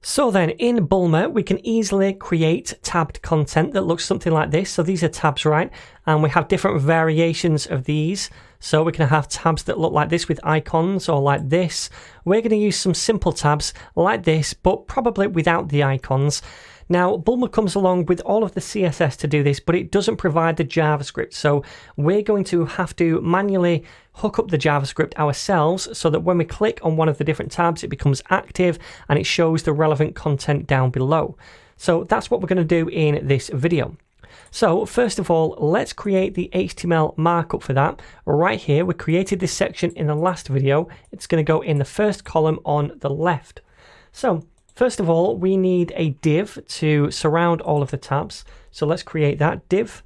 So then in Bulma, we can easily create tabbed content that looks something like this. So these are tabs, right? And we have different variations of these. So we can have tabs that look like this with icons or like this. We're going to use some simple tabs like this, but probably without the icons. Now, Bulma comes along with all of the CSS to do this, but it doesn't provide the JavaScript. So we're going to have to manually hook up the JavaScript ourselves so that when we click on one of the different tabs, it becomes active and it shows the relevant content down below. So that's what we're going to do in this video. So first of all, let's create the HTML markup for that. Right here, we created this section in the last video. It's going to go in the first column on the left. So first of all, we need a div to surround all of the tabs. So let's create that div.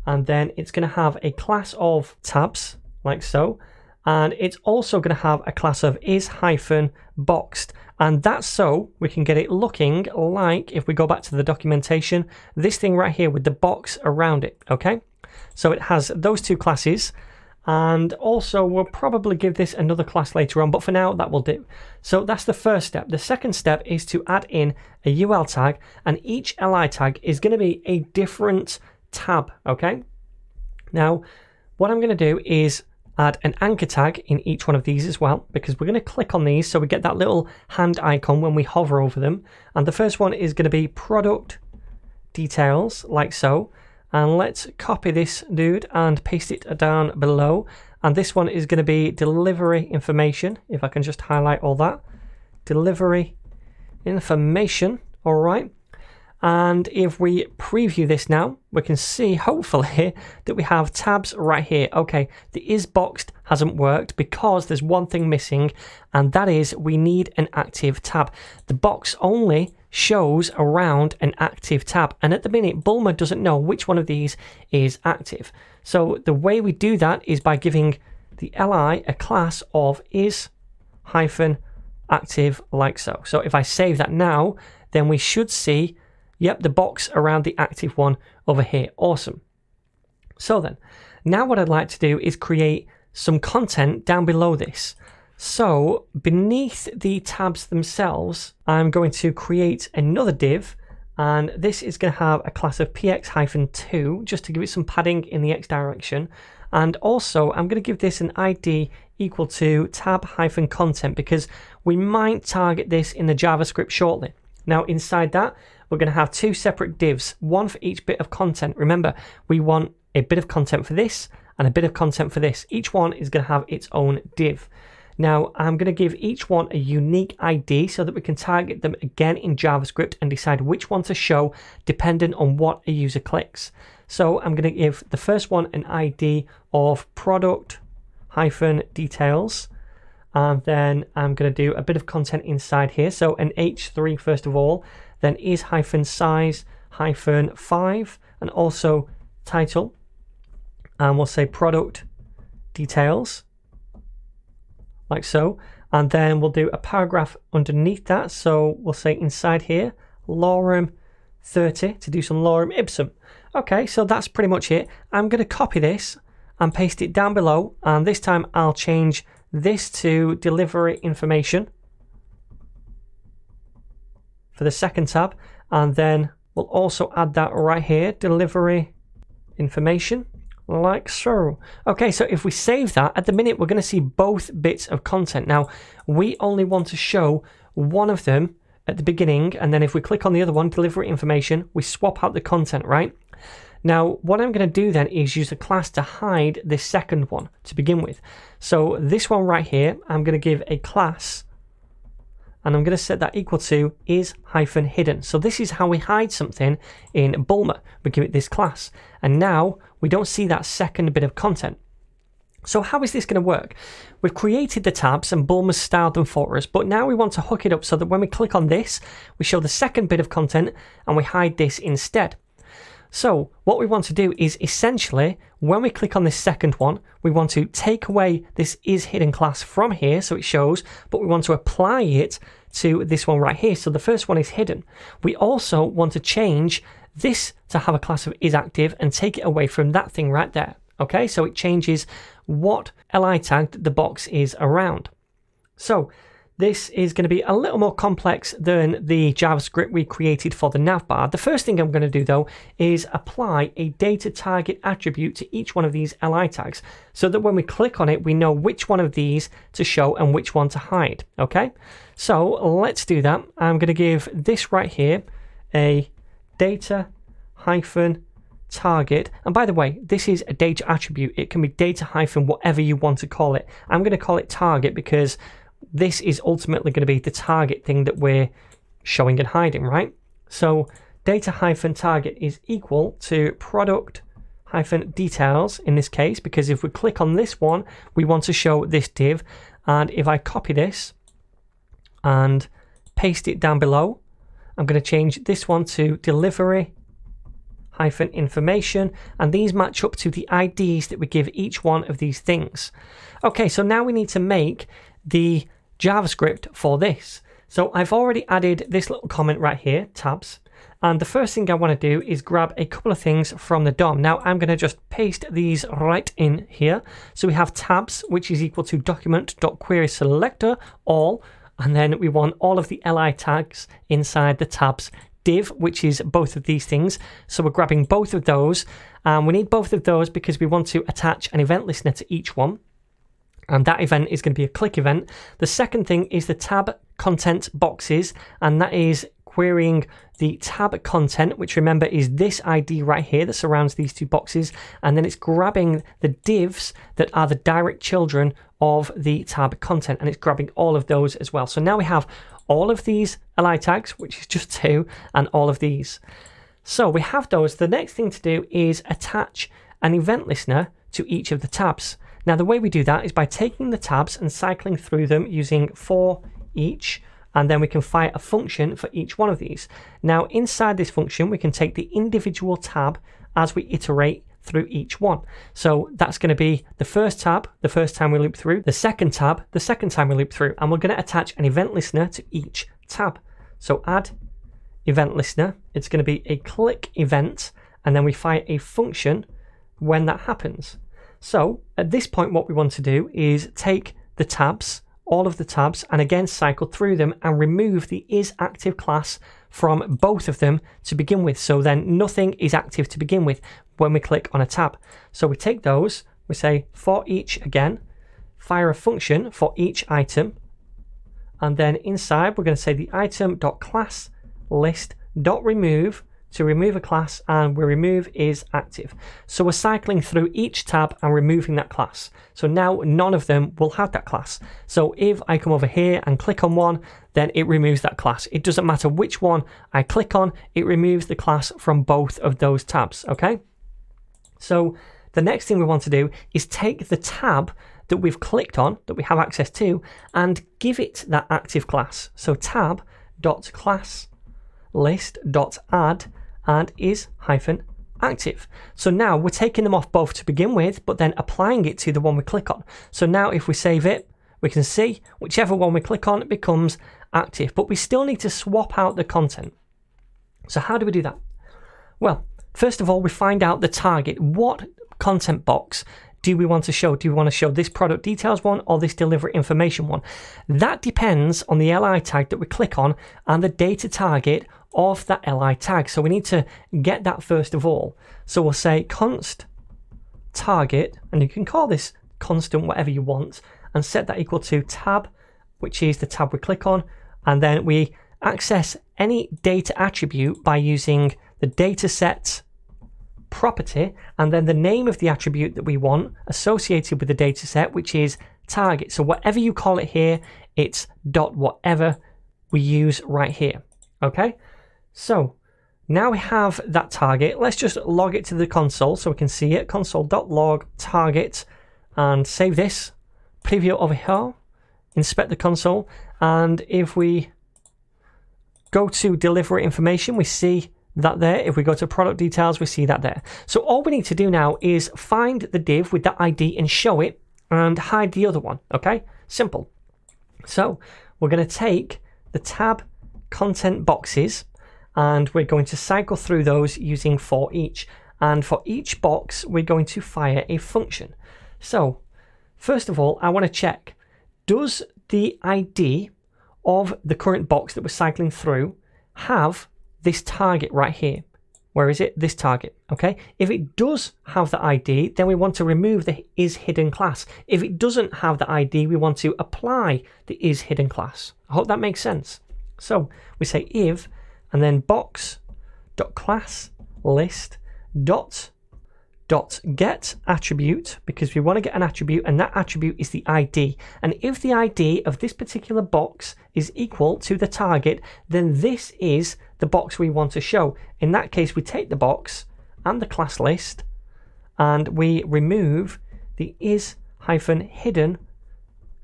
And then it's going to have a class of tabs, like so. And it's also going to have a class of is-boxed. And that's so we can get it looking like, if we go back to the documentation, this thing right here with the box around it, okay? So it has those two classes. And also we'll probably give this another class later on, but for now that will do. So that's the first step. The second step is to add in a UL tag, and each li tag is going to be a different tab, okay? Now, what I'm going to do is add an anchor tag in each one of these as well, because we're going to click on these so we get that little hand icon when we hover over them. And the first one is going to be product details, like so. And let's copy this dude and paste it down below. And this one is going to be delivery information. If I can just highlight all that. Delivery information. All right. And if we preview this now, we can see hopefully that we have tabs right here. Okay, the is boxed hasn't worked because there's one thing missing, and that is we need an active tab. The box only shows around an active tab, and at the minute Bulma doesn't know which one of these is active. So the way we do that is by giving the li a class of is-active, like so. So if I save that now, then we should see, yep, the box around the active one over here. Awesome. So then, now what I'd like to do is create some content down below this. So beneath the tabs themselves, I'm going to create another div, and this is going to have a class of px-2 just to give it some padding in the x direction. And also I'm going to give this an ID equal to tab-content because we might target this in the JavaScript shortly. Now inside that, we're going to have two separate divs, one for each bit of content. Remember, we want a bit of content for this and a bit of content for this. Each one is going to have its own div. Now, I'm going to give each one a unique ID so that we can target them again in JavaScript and decide which one to show depending on what a user clicks. So I'm going to give the first one an ID of product-details. And then I'm going to do a bit of content inside here. So an H3 first of all, then is-size-5, and also title. And we'll say product details, like so. And then we'll do a paragraph underneath that. So we'll say inside here, lorem 30 to do some lorem ipsum. Okay, so that's pretty much it. I'm going to copy this and paste it down below. And this time I'll change this to delivery information for the second tab, and then we'll also add that right here, delivery information, like so. Okay, so if we save that, at the minute we're going to see both bits of content. Now, we only want to show one of them at the beginning, and then if we click on the other one, delivery information, we swap out the content, right? Now, what I'm going to do then is use a class to hide this second one to begin with. So this one right here, I'm going to give a class, and I'm going to set that equal to is-hidden. So this is how we hide something in Bulma. We give it this class, and now we don't see that second bit of content. So how is this going to work? We've created the tabs and Bulma's styled them for us, but now we want to hook it up so that when we click on this, we show the second bit of content and we hide this instead. So what we want to do is essentially, when we click on this second one, we want to take away this is-hidden class from here so it shows, but we want to apply it to this one right here. So the first one is hidden. We also want to change this to have a class of is-active and take it away from that thing right there. Okay, so it changes what li tag the box is around. So this is going to be a little more complex than the JavaScript we created for the navbar. The first thing I'm going to do though is apply a data target attribute to each one of these li tags so that when we click on it, we know which one of these to show and which one to hide. Okay, so let's do that. I'm going to give this right here a data hyphen target, and by the way, this is a data attribute. It can be data hyphen whatever you want to call it. I'm going to call it target because this is ultimately going to be the target thing that we're showing and hiding, right? So data hyphen target is equal to product hyphen details in this case, because if we click on this one, we want to show this div. And if I copy this and paste it down below, I'm going to change this one to delivery hyphen information, and these match up to the IDs that we give each one of these things. Okay, so now we need to make the JavaScript for this. So I've already added this little comment right here, tabs, and the first thing I want to do is grab a couple of things from the DOM. Now I'm going to just paste these right in here. So we have tabs, which is equal to document.querySelector all, and then we want all of the li tags inside the tabs div, which is both of these things. So we're grabbing both of those, and we need both of those because we want to attach an event listener to each one. And that event is going to be a click event. The second thing is the tab content boxes, and that is querying the tab content, which remember is this ID right here that surrounds these two boxes, and then it's grabbing the divs that are the direct children of the tab content, and it's grabbing all of those as well. So now we have all of these li tags, which is just 2, and all of these. So we have those. The next thing to do is attach an event listener to each of the tabs. Now the way we do that is by taking the tabs and cycling through them using for each, and then we can fire a function for each one of these. Now inside this function, we can take the individual tab as we iterate through each one. So that's going to be the first tab, the first time we loop through, the second tab, the second time we loop through, and we're going to attach an event listener to each tab. So add event listener, it's going to be a click event, and then we fire a function when that happens. So at this point, what we want to do is take the tabs, all of the tabs, and again cycle through them and remove the isActive class from both of them to begin with. So then nothing is active to begin with when we click on a tab. So we take those, we say for each again, fire a function for each item, and then inside we're going to say the item.class list.remove to remove a class, and where remove is active. So we're cycling through each tab and removing that class. So now none of them will have that class. So if I come over here and click on one, then it removes that class. It doesn't matter which one I click on, it removes the class from both of those tabs, okay? So the next thing we want to do is take the tab that we've clicked on, that we have access to, and give it that active class. So tab.class list.add and is hyphen active. So now we're taking them off both to begin with, but then applying it to the one we click on. So now if we save it, we can see whichever one we click on, it becomes active, but we still need to swap out the content. So how do we do that? Well, first of all, we find out the target. What content box do we want to show? Do we want to show this product details one or this delivery information one? That depends on the li tag that we click on and the data target of that li tag. So we need to get that first of all. So we'll say const target, and you can call this constant whatever you want, and set that equal to tab, which is the tab we click on, and then we access any data attribute by using the dataset property and then the name of the attribute that we want associated with the dataset, which is target. So whatever you call it here, it's dot whatever we use right here. Okay, so now we have that target. Let's just log it to the console so we can see it. Console.log target, and save this, preview over here, inspect the console, and if we go to delivery information, we see that there. If we go to product details, we see that there. So all we need to do now is find the div with that ID and show it and hide the other one. Okay, simple. So we're going to take the tab content boxes and we're going to cycle through those using for each. And for each box, we're going to fire a function. So first of all, I want to check, does the ID of the current box that we're cycling through have this target right here. Where is it? This target, okay? If it does have the ID, then we want to remove the isHidden class. If it doesn't have the ID, we want to apply the isHidden class. I hope that makes sense. So we say if, and then box.class list dot get attribute, because we want to get an attribute, and that attribute is the ID. And if the ID of this particular box is equal to the target, then this is the box we want to show. In that case, we take the box and the class list and we remove the is-hidden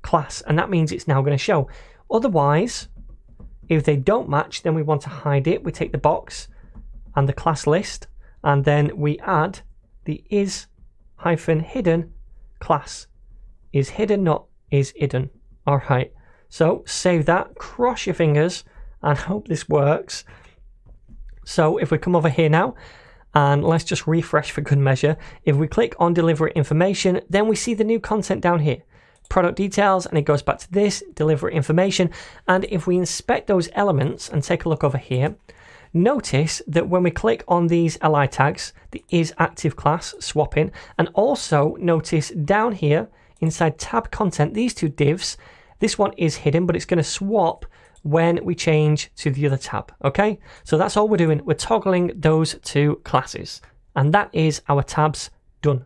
class, and that means it's now going to show. Otherwise, if they don't match, then we want to hide it. We take the box and the class list, and then we add the is-hidden class. Is hidden, not is hidden. All right. So save that, cross your fingers, and hope this works. So if we come over here now, and let's just refresh for good measure. If we click on deliver information, then we see the new content down here. Product details, and it goes back to this, deliver information. And if we inspect those elements and take a look over here, notice that when we click on these li tags, the isActive class swapping, and also notice down here inside tab content, these two divs, this one is hidden, but it's going to swap when we change to the other tab. Okay, so that's all we're doing. We're toggling those two classes, and that is our tabs done.